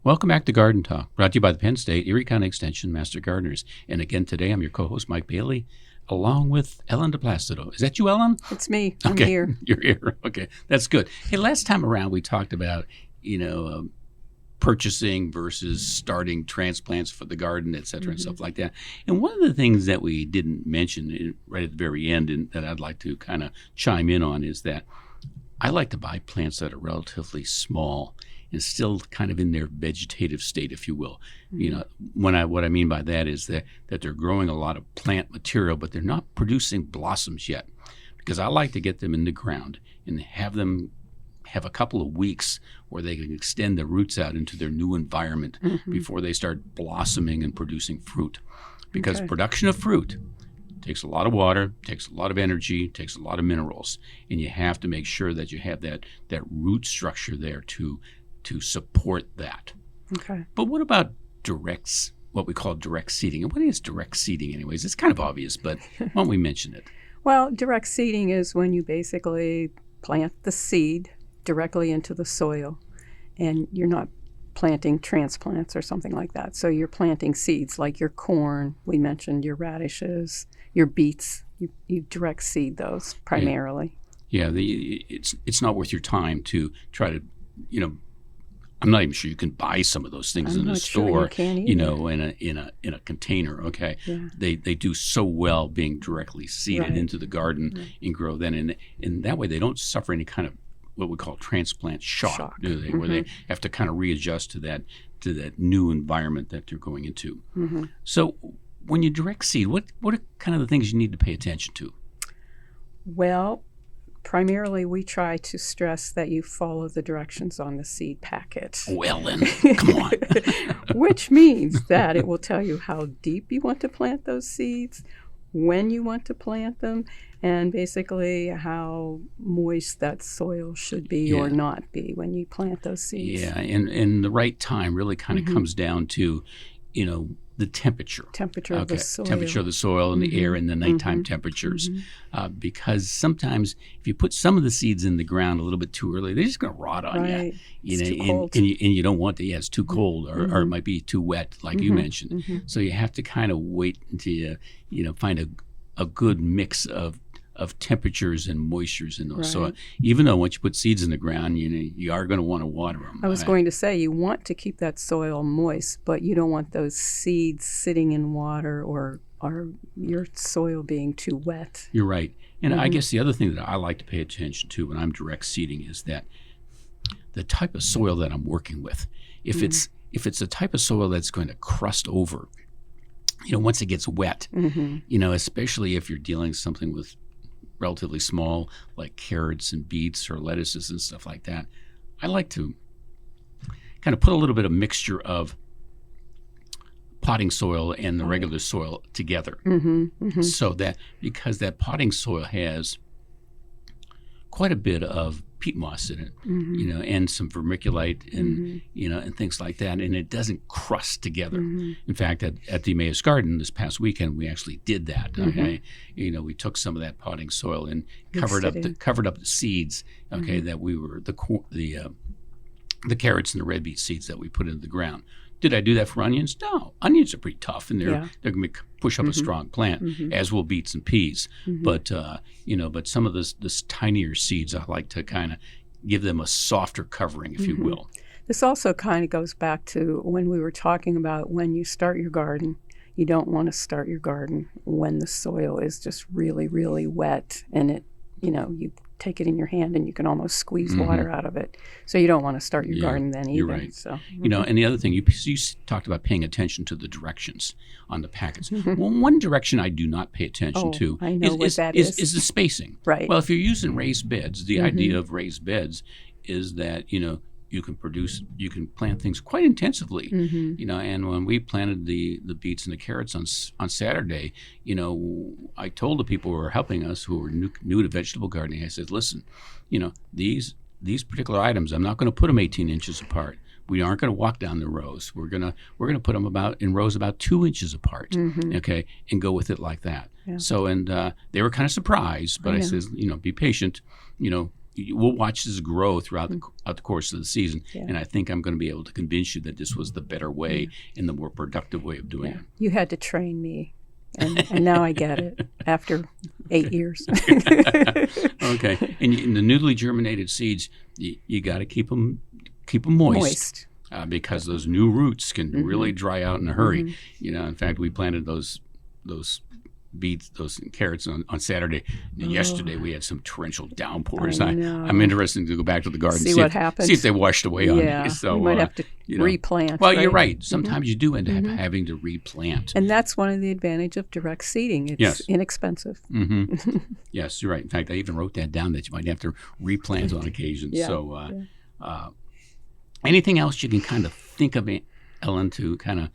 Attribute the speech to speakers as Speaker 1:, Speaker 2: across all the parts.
Speaker 1: Welcome back to Garden Talk, brought to you by the Penn State Erie County Extension Master Gardeners. And again today, I'm your co-host, Mike Bailey, along with Ellen DePlacido. Is that you, Ellen?
Speaker 2: It's me.
Speaker 1: Okay.
Speaker 2: I'm here.
Speaker 1: You're here. Okay, that's good. Hey, last time around, we talked about, purchasing versus starting transplants for the garden, et cetera, and stuff like that. And one of the things that we didn't mention right at the very end and that I'd like to kind of chime in on is that I like to buy plants that are relatively small and still kind of in their vegetative state, if you will. What I mean by that is that they're growing a lot of plant material, but they're not producing blossoms yet, because I like to get them in the ground and have them have a couple of weeks where they can extend their roots out into their new environment before they start blossoming and producing fruit. Because production of fruit takes a lot of water, takes a lot of energy, takes a lot of minerals, and you have to make sure that you have that root structure there to support that.
Speaker 2: Okay.
Speaker 1: But what about what we call direct seeding? And what is direct seeding anyways? It's kind of obvious, but why don't we mention it?
Speaker 2: Well, direct seeding is when you basically plant the seed directly into the soil, and you're not planting transplants or something like that. So you're planting seeds like your corn, we mentioned your radishes, your beets. You direct seed those primarily.
Speaker 1: Yeah, it's not worth your time to try to, I'm not even sure you can buy some of those things in a store, in a container. Okay, yeah. They do so well being directly seeded into the garden and grow then, and that way they don't suffer any kind of what we call transplant shock. Do they? Where they have to kind of readjust to that new environment that they're going into. So when you direct seed, what are kind of the things you need to pay attention to?
Speaker 2: Well, primarily, we try to stress that you follow the directions on the seed packet.
Speaker 1: Well, then, come on.
Speaker 2: Which means that it will tell you how deep you want to plant those seeds, when you want to plant them, and basically how moist that soil should be or not be when you plant those seeds.
Speaker 1: Yeah, and the right time really kind of comes down to, the temperature
Speaker 2: of the soil.
Speaker 1: Temperature of the soil and the air and the nighttime temperatures. Because sometimes if you put some of the seeds in the ground a little bit too early, they're just going to rot on you.
Speaker 2: It's too cold.
Speaker 1: And you don't want to. Yeah, it's too cold or it might be too wet, like you mentioned. So you have to kind of wait until you find a good mix of temperatures and moistures in those. So even though once you put seeds in the ground, you are going to want to water them.
Speaker 2: I was going to say you want to keep that soil moist, but you don't want those seeds sitting in water or your soil being too wet.
Speaker 1: You're right. And I guess the other thing that I like to pay attention to when I'm direct seeding is that the type of soil that I'm working with. If it's a type of soil that's going to crust over, once it gets wet, especially if you're dealing something with relatively small, like carrots and beets or lettuces and stuff like that, I like to kind of put a little bit of mixture of potting soil and the regular soil together. So that, because that potting soil has quite a bit of peat moss in it, and some vermiculite and and things like that, and it doesn't crust together. In fact, at the Emmaus Garden this past weekend, we actually did that. Okay, we took some of that potting soil and covered up the seeds. Okay, that we were the carrots and the red beet seeds that we put into the ground. Did I do that for onions? No. Onions are pretty tough, and they're going to push up a strong plant, as will beets and peas. But but some of this tinier seeds, I like to kind of give them a softer covering, if you will.
Speaker 2: This also kind of goes back to when we were talking about when you start your garden. You don't want to start your garden when the soil is just really, really wet, and it, you take it in your hand and you can almost squeeze water out of it. So you don't want to start your garden then either.
Speaker 1: You're right.
Speaker 2: So,
Speaker 1: and the other thing, you talked about paying attention to the directions on the packets. Well, one direction I do not pay attention to is the spacing.
Speaker 2: Right.
Speaker 1: Well, if you're using raised beds, the idea of raised beds is that, you can plant things quite intensively, and when we planted the beets and the carrots on Saturday, I told the people who were helping us, who were new to vegetable gardening, I said, listen, these particular items, I'm not going to put them 18 inches apart. We aren't going to walk down the rows. We're gonna put them in rows about 2 inches apart, okay, and go with it like that. Yeah. So, and they were kind of surprised, but I said, be patient, we'll watch this grow throughout the course of the season,
Speaker 2: Yeah.
Speaker 1: and I think I'm going to be able to convince you that this was the better way and the more productive way of doing
Speaker 2: Yeah.
Speaker 1: it.
Speaker 2: You had to train me, and now I get it after 8 years.
Speaker 1: Okay, and the newly germinated seeds, you got to keep them moist. Because those new roots can really dry out in a hurry. In fact, we planted those beets, those carrots on Saturday. And yesterday we had some torrential downpours. I'm interested to go back to the garden
Speaker 2: See what happens.
Speaker 1: See if they washed away on me.
Speaker 2: So we might have to replant.
Speaker 1: Well,
Speaker 2: right?
Speaker 1: you're right. Sometimes you do end up having to replant.
Speaker 2: And that's one of the advantages of direct seeding. It's inexpensive.
Speaker 1: Yes, you're right. In fact, I even wrote that down that you might have to replant on occasion.
Speaker 2: Yeah.
Speaker 1: So, anything else you can kind of think of, Ellen, to kind of,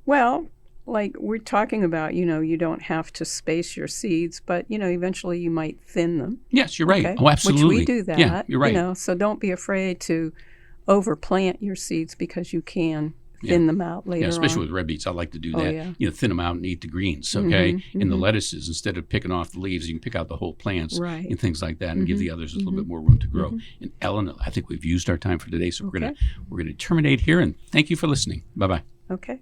Speaker 2: Well, like we're talking about, you don't have to space your seeds, but, eventually you might thin them.
Speaker 1: Yes, you're right.
Speaker 2: Okay?
Speaker 1: Oh, absolutely.
Speaker 2: Which we do that.
Speaker 1: Yeah, you're right.
Speaker 2: So don't be afraid to overplant your seeds because you can thin them out later
Speaker 1: especially
Speaker 2: on.
Speaker 1: with red beets. I like to do that.
Speaker 2: Yeah.
Speaker 1: Thin them out and eat the greens, okay? And the lettuces, instead of picking off the leaves, you can pick out the whole plants and things like that and give the others a little bit more room to grow. And Ellen, I think we've used our time for today, so we're gonna terminate here, and thank you for listening. Bye-bye.
Speaker 2: Okay.